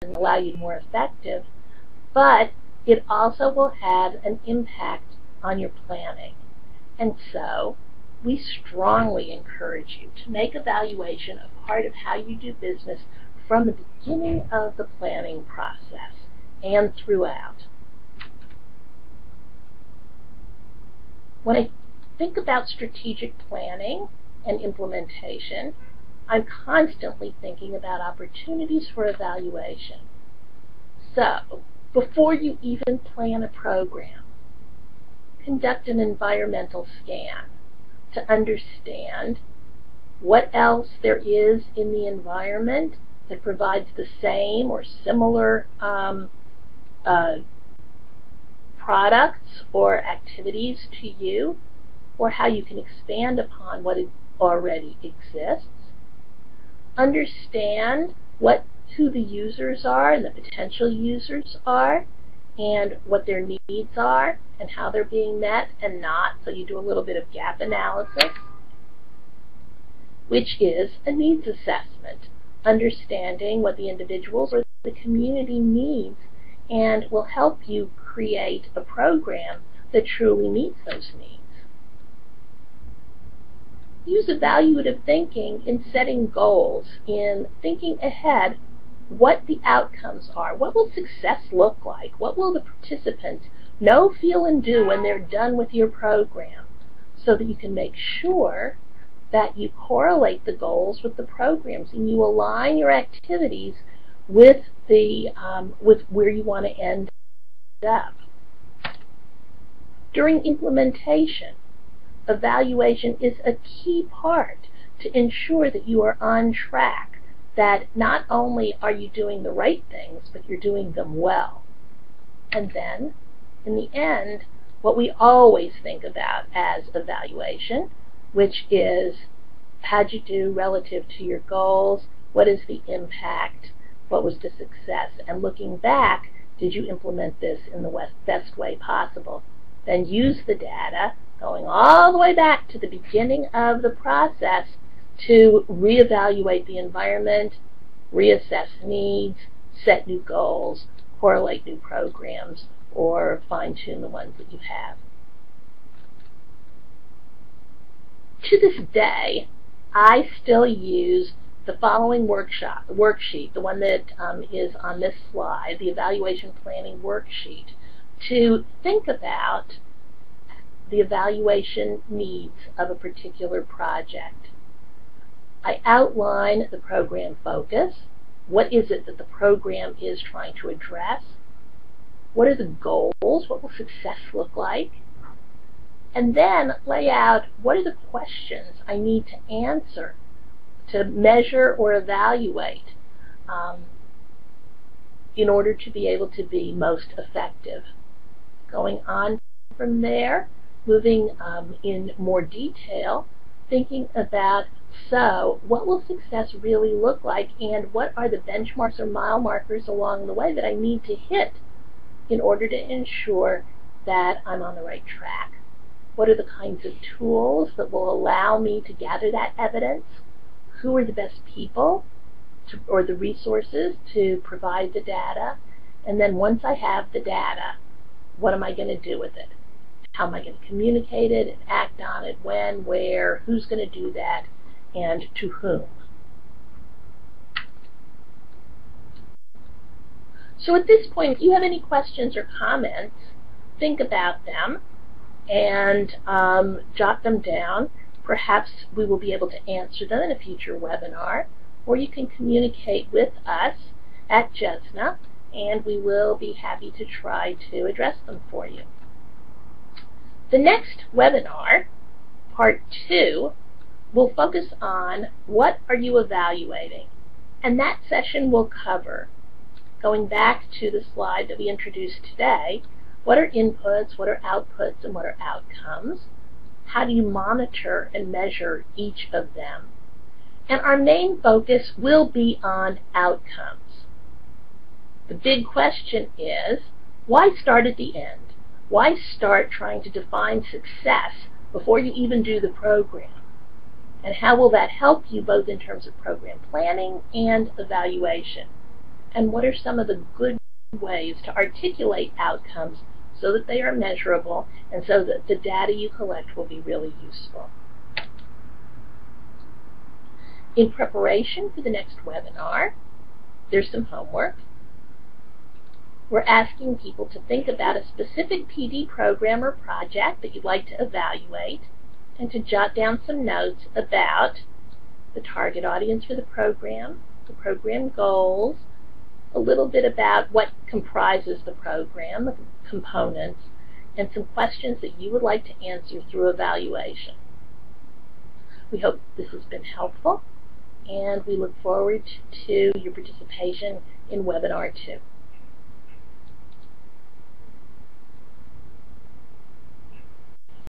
allow you to be more effective, but it also will have an impact on your planning. And so we strongly encourage you to make evaluation a part of how you do business from the beginning of the planning process and throughout. When I think about strategic planning and implementation, I'm constantly thinking about opportunities for evaluation. So, before you even plan a program, conduct an environmental scan to understand what else there is in the environment that provides the same or similar products or activities to you, or how you can expand upon what already exists. Understand who the users are and the potential users are, and what their needs are and how they're being met and not. So you do a little bit of gap analysis, which is a needs assessment, understanding what the individuals or the community needs, and will help you create a program that truly meets those needs. Use evaluative thinking in setting goals, in thinking ahead what the outcomes are. What will success look like? What will the participants know, feel, and do when they're done with your program, so that you can make sure that you correlate the goals with the programs and you align your activities with with where you want to end up. During implementation, evaluation is a key part to ensure that you are on track, that not only are you doing the right things, but you're doing them well. And then, in the end, what we always think about as evaluation, which is how'd you do relative to your goals, what is the impact, what was the success, and looking back, did you implement this in the best way possible? Then use the data, going all the way back to the beginning of the process, to reevaluate the environment, reassess needs, set new goals, correlate new programs, or fine-tune the ones that you have. To this day, I still use the following worksheet, the one that is on this slide, the evaluation planning worksheet, to think about the evaluation needs of a particular project. I outline the program focus. What is it that the program is trying to address? What are the goals? What will success look like? And then lay out what are the questions I need to answer to measure or evaluate in order to be able to be most effective. Going on from there, moving in more detail, thinking about, so what will success really look like, and what are the benchmarks or mile markers along the way that I need to hit in order to ensure that I'm on the right track? What are the kinds of tools that will allow me to gather that evidence? Who are the best people or the resources to provide the data? And then once I have the data, what am I going to do with it? How am I going to communicate it and act on it? When, where, who's going to do that, and to whom? So at this point, if you have any questions or comments, think about them and jot them down. Perhaps we will be able to answer them in a future webinar, or you can communicate with us at JESNA, and we will be happy to try to address them for you. The next webinar, part 2, will focus on what are you evaluating, and that session will cover, going back to the slide that we introduced today, what are inputs, what are outputs, and what are outcomes? How do you monitor and measure each of them? And our main focus will be on outcomes. The big question is, why start at the end? Why start trying to define success before you even do the program? And how will that help you both in terms of program planning and evaluation? and what are some of the good ways to articulate outcomes so that they are measurable and so that the data you collect will be really useful. In preparation for the next webinar, there's some homework. We're asking people to think about a specific PD program or project that you'd like to evaluate and to jot down some notes about the target audience for the program goals, a little bit about what comprises the program, the components, and some questions that you would like to answer through evaluation. We hope this has been helpful, and we look forward to your participation in webinar 2.